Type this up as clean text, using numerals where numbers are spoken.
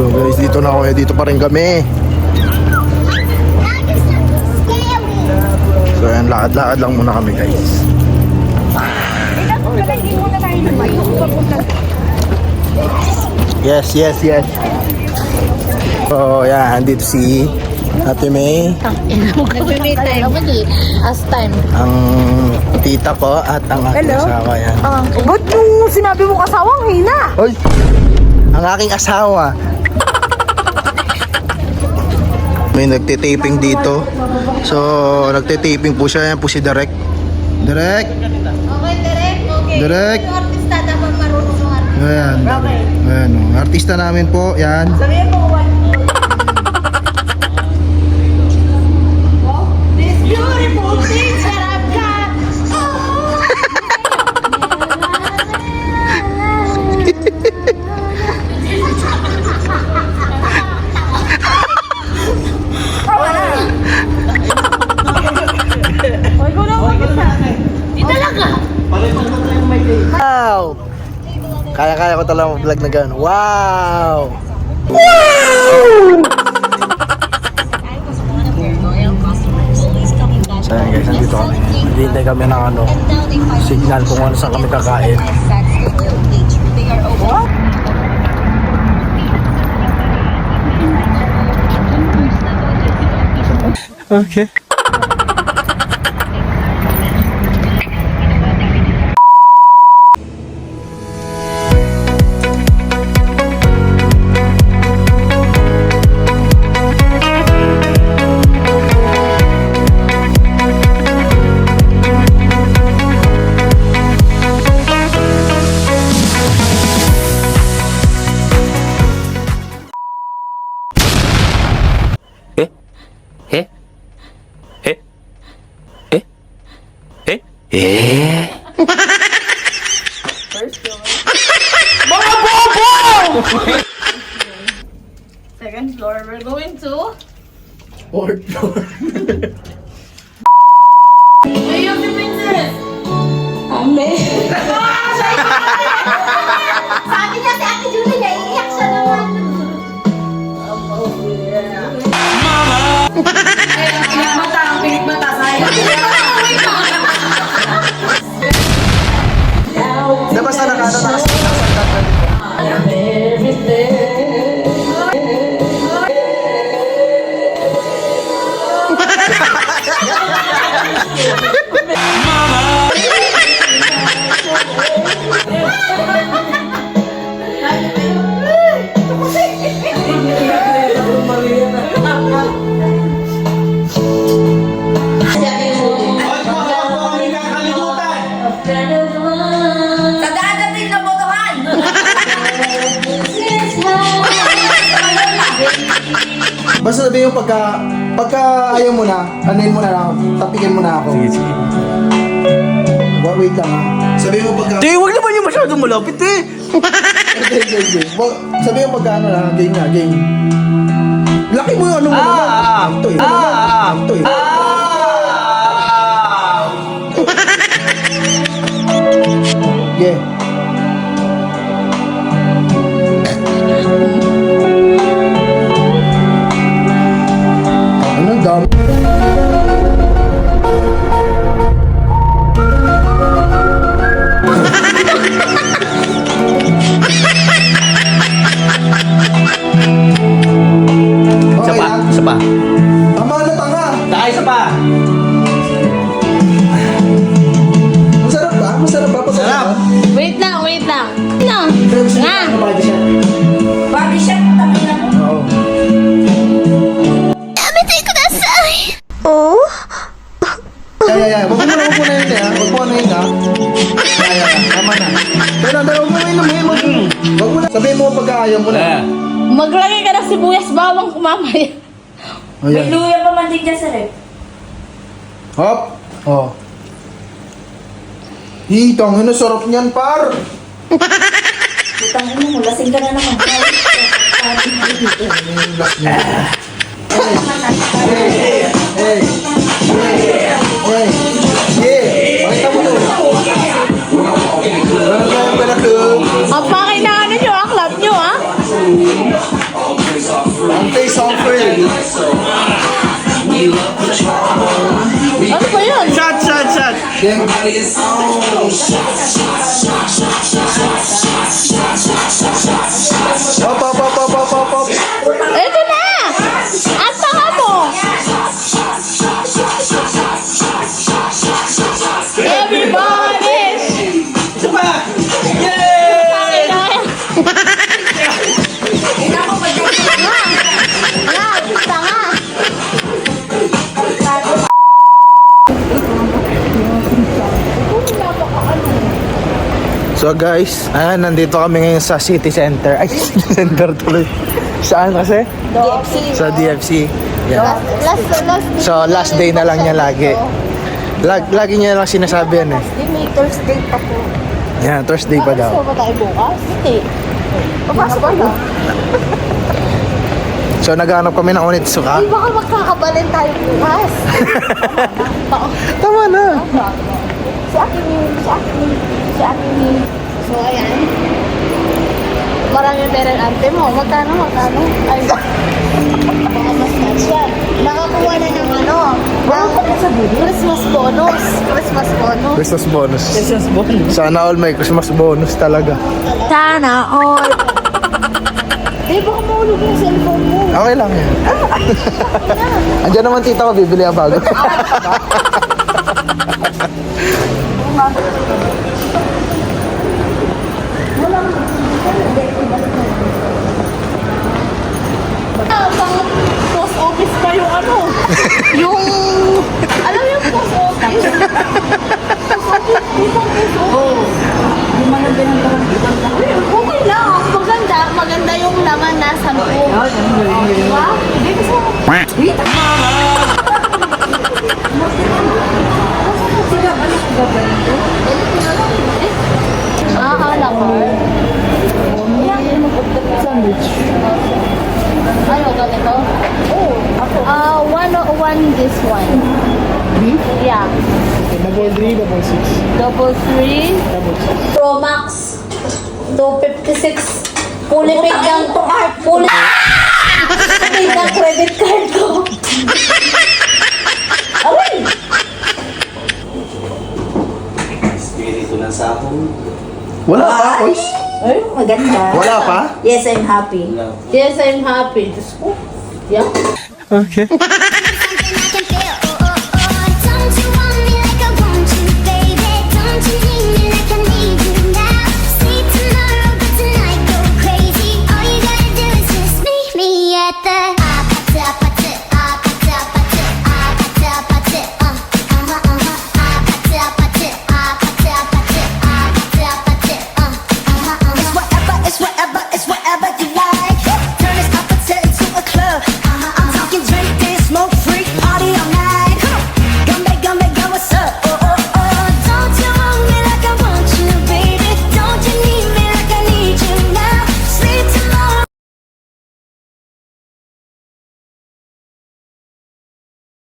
So guys, dito na ako. Dito pa rin kami. So ayan, lakad-lakad lang muna kami guys. Yes. So yan, dito si Ate May. Nag-May time. As time. Ang tita ko at ang aking asawa. Yan. Ba't yung sinabi mo kasawang hina? Oy! Ang aking asawa. May nagtitaping dito. So, nagtitaping po siya. Yan po si Derek. Derek! Okay, okay. Derek! Yung artista dapat marunong ng artista. Ayan. Ayan o. Artista namin po. Yan. Sabihin mo, this beautiful things that I've got. Wow! Kaya ko talaga mag-vlog na gano'n. Wow! So ayan guys, nandito kami. Naghihintay kami ng signal kung ano saan kami kakain. Okay. Second floor, we're going to... Fourth floor. Hey, yung princess! Ame. Sabi niya si Ate Julie, naiiyak siya naman. Ang pinikmata, sayang. Basta nakano na. Basta sabihin yung pagka ayaw mo na, anuin mo na ako, tapikin mo na ako. Sige. Wait lang ha. Sabihin mo pagka... Di, huwag naman yung masyadong malapit eh. Okay. Sabihin mo pagka ano na, game na, game. Laki mo yung ano mo naman. Ito eh. Ito eh. Yeah. Ano dami? Isa pa. Tama na tanga. Isa pa. Masarap ba? Sarap. Wait lang. No. Nga. Barbie shot, tabi na mo. Oo. Yeah. Wag mo na yun ha. Wag mo na yun ha. Tama na. Pero wag mo na yun. Wag mo na. Sabihin mo pagka ayaw mo na. Maglagay ka ng sibuyas bawang kumamaya. Ayan. luya pa man din dyan sa rep. Hop. Oh. Hitang, ano sarap niyan, par. Putang ina mo, lasing ka na naman. Hey. Pakita mo to. Ang pakinaano nyo, aklat nyo, ah. Game. Op. Ito na! Ang tanga mo! Everybody! Isa pa! Tanga! So guys, nandito kami ngayon sa City Center. Ay, City Center tuloy. Saan kasi? DFC. Sa DFC. Yan. Last So last day na lang niya lagi. Lagi niya lang sinasabi yan eh. May Thursday pa po. Yan, Thursday pa daw. Pasok ba tayo bukas? Hindi. Papasok ba na? So naghanap kami ng Onitsuka. Ay, baka magkakabalin tayo bukas. Tama na. Si akin yun. So, ayan. Marami pera ang ante mo. Magkano? Ay, baka mas match yan. Nakakuha na ng ano. Christmas bonus. Christmas bonus. Sana all may Christmas bonus talaga. Sana all. Baka mahulog yung cellphone mo. Okay lang yan. Andiyan naman tita ko, bibili ang bago. Pang post office pa yung ano. Yung, alam mo yung post office? Post office, di ba post office? Okay lang. Maganda yung laman na 10. Diba? Hindi kasi alam mo. Ano, ganito? One this one. Yeah. Double three. Pro Max 256. Fully paid ng paid ng credit card ko. Away! Espiritu ng sapong. Wala pa, oy. Ay, maganda. Wala pa? Yes, I'm happy. Yes, I'm happy. Diyos ko. Yeah. Okay.